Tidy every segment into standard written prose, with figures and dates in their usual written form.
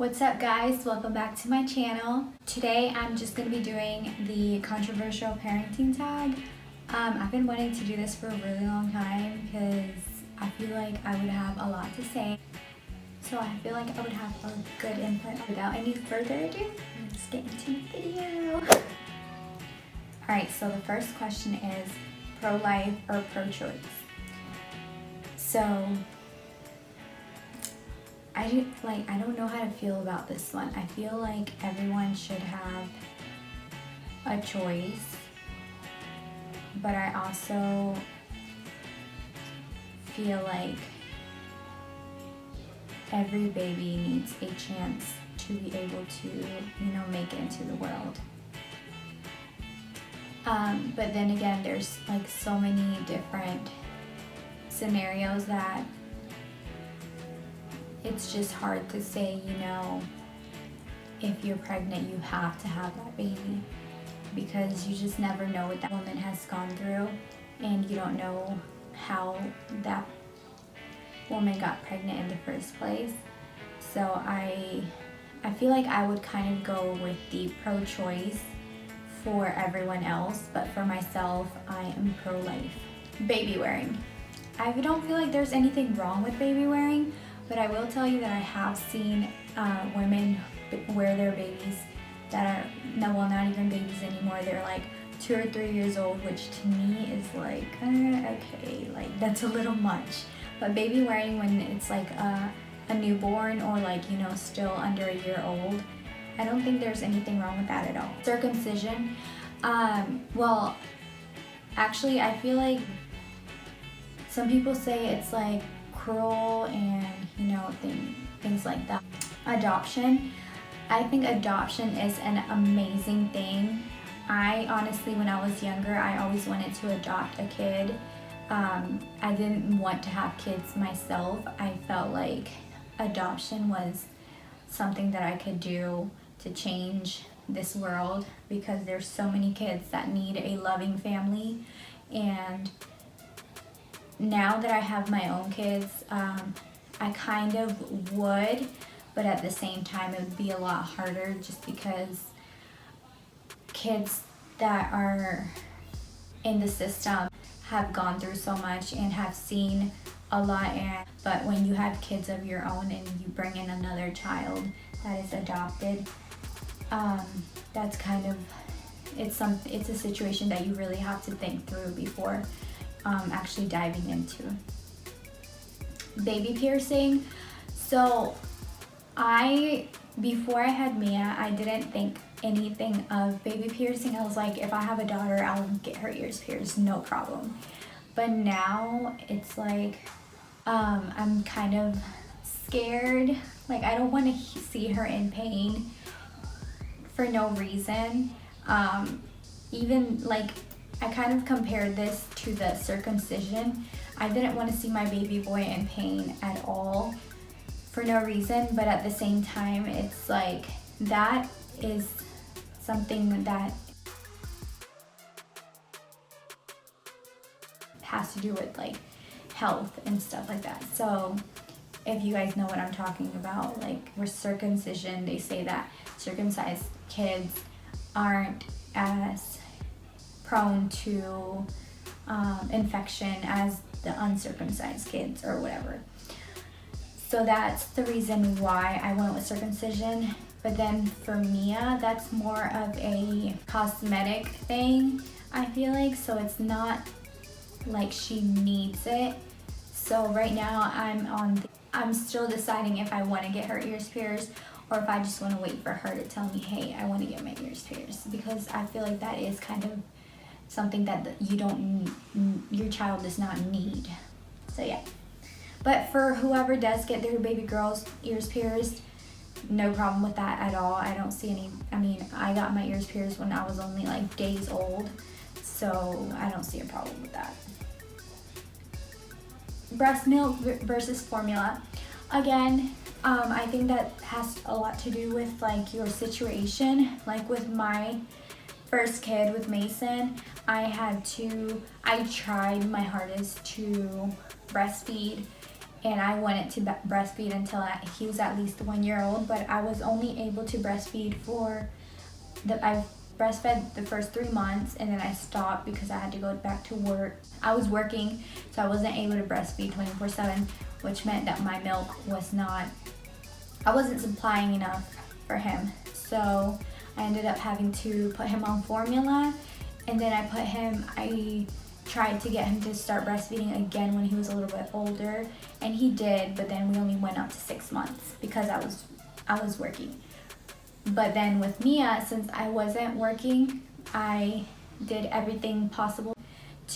What's up guys, welcome back to my channel. Today I'm just going to be doing the controversial parenting tag. I've been wanting to do this for a really long time because I feel like I would have a lot to say. So I feel like I would have a good input. Without any further ado, let's get into the video. Alright, so the first question is pro-life or pro-choice? So I don't know how to feel about this one. I feel like everyone should have a choice, but I also feel like every baby needs a chance to be able to, make it into the world. But then again, there's like so many different scenarios that it's just hard to say, if you're pregnant, you have to have that baby, because you just never know what that woman has gone through, and you don't know how that woman got pregnant in the first place. So I feel like I would kind of go with the pro-choice for everyone else, but for myself, I am pro-life. Baby wearing. I don't feel like there's anything wrong with baby wearing, but I will tell you that I have seen women wear their babies that are, not even babies anymore. They're like 2 or 3 years old, which to me is like, okay, like that's a little much. But baby wearing when it's like a newborn or like, still under a year old, I don't think there's anything wrong with that at all. Circumcision, well, actually I feel like some people say it's like cruel and things like that. Adoption, I think adoption is an amazing thing. I honestly, when I was younger, I always wanted to adopt a kid. I didn't want to have kids myself. I felt like adoption was something that I could do to change this world, because there's so many kids that need a loving family. And now that I have my own kids, I kind of would, but at the same time it would be a lot harder, just because kids that are in the system have gone through so much and have seen a lot. But when you have kids of your own and you bring in another child that is adopted, that's kind of, it's a situation that you really have to think through before actually diving into. Baby piercing. So before I had Mia, I didn't think anything of baby piercing. I was like, if I have a daughter, I'll get her ears pierced, no problem. But now it's like, I'm kind of scared. Like, I don't want to see her in pain for no reason. Even like, I kind of compared this to the circumcision. I didn't want to see my baby boy in pain at all for no reason, but at the same time, it's like, that is something that has to do with like health and stuff like that. So if you guys know what I'm talking about, like with circumcision, they say that circumcised kids aren't as prone to infection as the uncircumcised kids or whatever. So that's the reason why I went with circumcision. But then for Mia, that's more of a cosmetic thing, I feel like. So it's not like she needs it. So right now I'm still deciding if I want to get her ears pierced, or if I just want to wait for her to tell me, hey, I want to get my ears pierced, because I feel like that is kind of something that your child does not need. So yeah. But for whoever does get their baby girl's ears pierced, no problem with that at all. I don't see any, I got my ears pierced when I was only like days old, so I don't see a problem with that. Breast milk versus formula. Again, I think that has a lot to do with like your situation. Like with my first kid, with Mason, I tried my hardest to breastfeed and I wanted to breastfeed until he was at least 1 year old, but I was only able to breastfeed I breastfed the first 3 months, and then I stopped because I had to go back to work. I was working, so I wasn't able to breastfeed 24/7, which meant that my milk I wasn't supplying enough for him. So I ended up having to put him on formula, and then I tried to get him to start breastfeeding again when he was a little bit older, and he did, but then we only went up to 6 months because I was working. But then with Mia, since I wasn't working, I did everything possible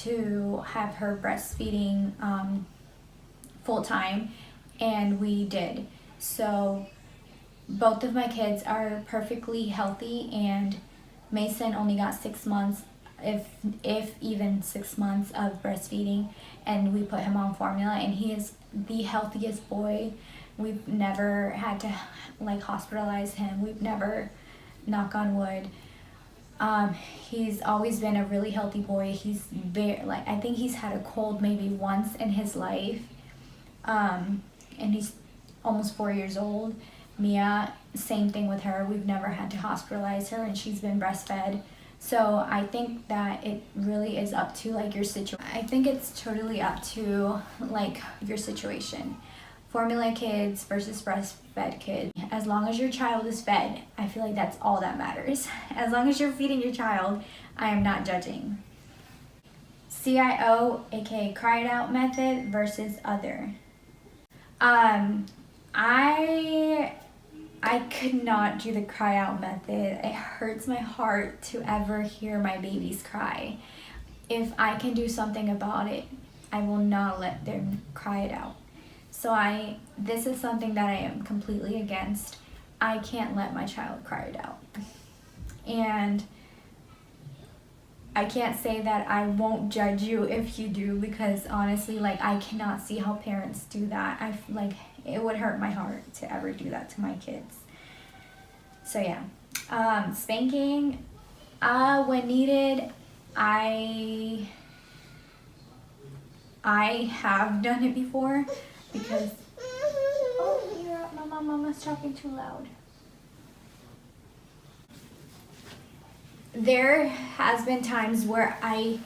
to have her breastfeeding full time, and we did. So both of my kids are perfectly healthy, and Mason only got 6 months, if even 6 months of breastfeeding, and we put him on formula, and he is the healthiest boy. We've never had to hospitalize him. We've never, knock on wood. He's always been a really healthy boy. He's I think he's had a cold maybe once in his life. And he's almost 4 years old. Mia, same thing with her. We've never had to hospitalize her, and she's been breastfed. So I think that it really is up to your situation. I think it's totally up to your situation. Formula kids versus breastfed kids. As long as your child is fed, I feel like that's all that matters. As long as you're feeding your child, I am not judging. CIO, aka cry it out method, versus other. I could not do the cry out method. It hurts my heart to ever hear my babies cry. If I can do something about it, I will not let them cry it out. So this is something that I am completely against. I can't let my child cry it out. And I can't say that I won't judge you if you do, because honestly, I cannot see how parents do that. It would hurt my heart to ever do that to my kids. So yeah, spanking, when needed, I have done it before, because my mama's talking too loud. There has been times where I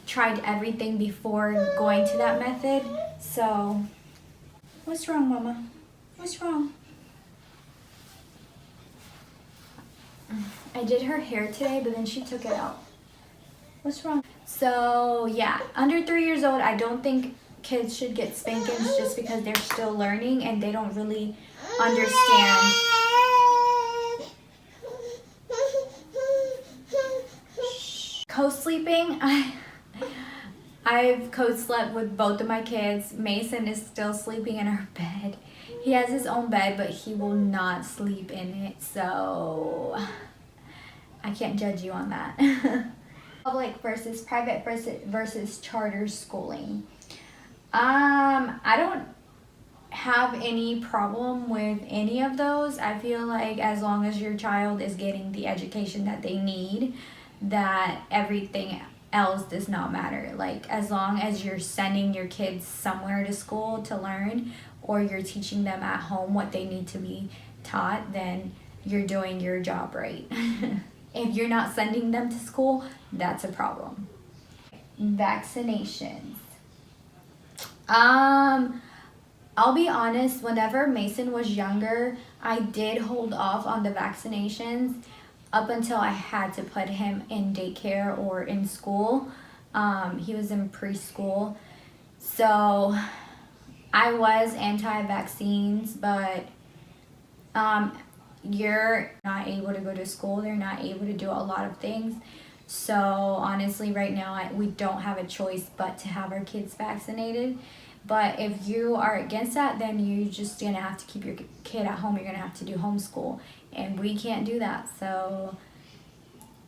tried everything before going to that method. So, what's wrong, Mama? What's wrong? I did her hair today, but then she took it out. What's wrong? So, yeah, under 3 years old, I don't think kids should get spankings just because they're still learning and they don't really understand. Co-sleeping, I've co-slept with both of my kids. Mason is still sleeping in our bed. He has his own bed, but he will not sleep in it, so I can't judge you on that. Public versus private versus charter schooling. I don't have any problem with any of those. I feel like as long as your child is getting the education that they need, that everything else does not matter. As long as you're sending your kids somewhere to school to learn, or you're teaching them at home what they need to be taught, then you're doing your job right. If you're not sending them to school, that's a problem. Vaccinations. I'll be honest, whenever Mason was younger, I did hold off on the vaccinations up until I had to put him in daycare or in school. He was in preschool. So I was anti-vaccines, but you're not able to go to school. They're not able to do a lot of things. So honestly, right now, we don't have a choice but to have our kids vaccinated. But if you are against that, then you're just gonna have to keep your kid at home. You're gonna have to do homeschool, and we can't do that. So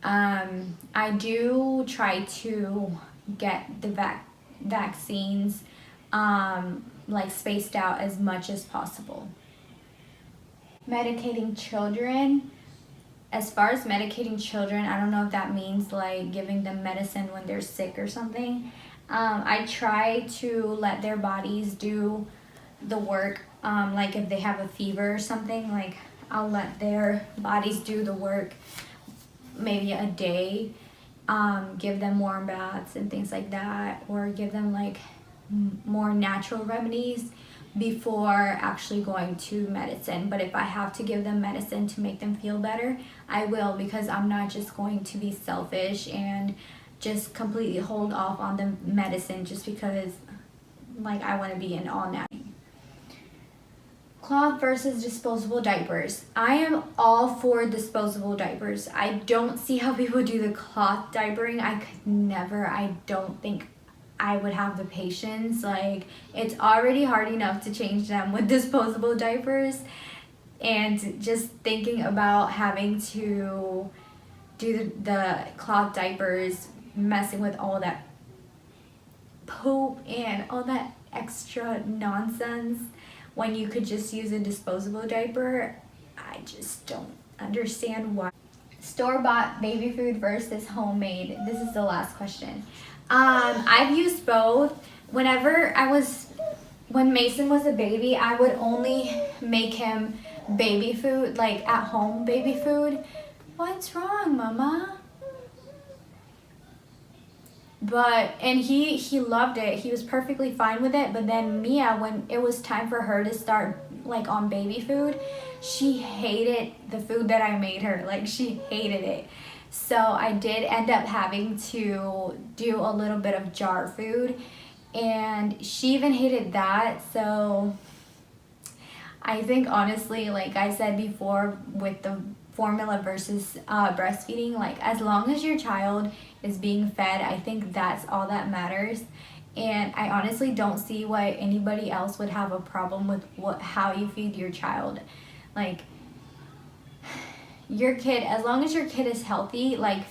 I do try to get the vaccines spaced out as much as possible. Medicating children. As far as medicating children, I don't know if that means giving them medicine when they're sick or something. I try to let their bodies do the work. Like if they have a fever or something, like I'll let their bodies do the work maybe a day. Give them warm baths and things like that, or give them like more natural remedies before actually going to medicine. But if I have to give them medicine to make them feel better, I will, because I'm not just going to be selfish and just completely hold off on the medicine just because like I want to be an all natural. Cloth versus disposable diapers. I am all for disposable diapers. I don't see how people do the cloth diapering. I could never. I don't think I would have the patience. Like, it's already hard enough to change them with disposable diapers. And just thinking about having to do the cloth diapers, messing with all that poop and all that extra nonsense when you could just use a disposable diaper, I just don't understand why. Store-bought baby food versus homemade. This is the last question. I've used both. When Mason was a baby, I would only make him baby food, like at home baby food. What's wrong, Mama? And he loved it. He was perfectly fine with it. But then Mia, when it was time for her to start like on baby food, she hated the food that I made her. Like, she hated it. So I did end up having to do a little bit of jar food, and she even hated that. So I think honestly, like I said before, with the formula versus breastfeeding, like as long as your child is being fed, I think that's all that matters. And I honestly don't see why anybody else would have a problem with how you feed your child. Like, your kid, as long as your kid is healthy, like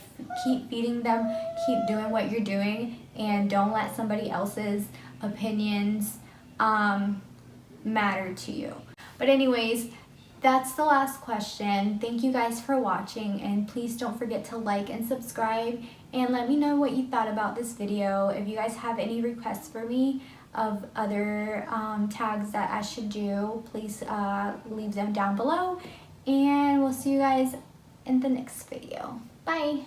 keep feeding them, keep doing what you're doing, and don't let somebody else's opinions matter to you. But anyways, that's the last question. Thank you guys for watching, and please don't forget to like and subscribe, and let me know what you thought about this video. If you guys have any requests for me of other tags that I should do, please leave them down below, and we'll see you guys in the next video. Bye!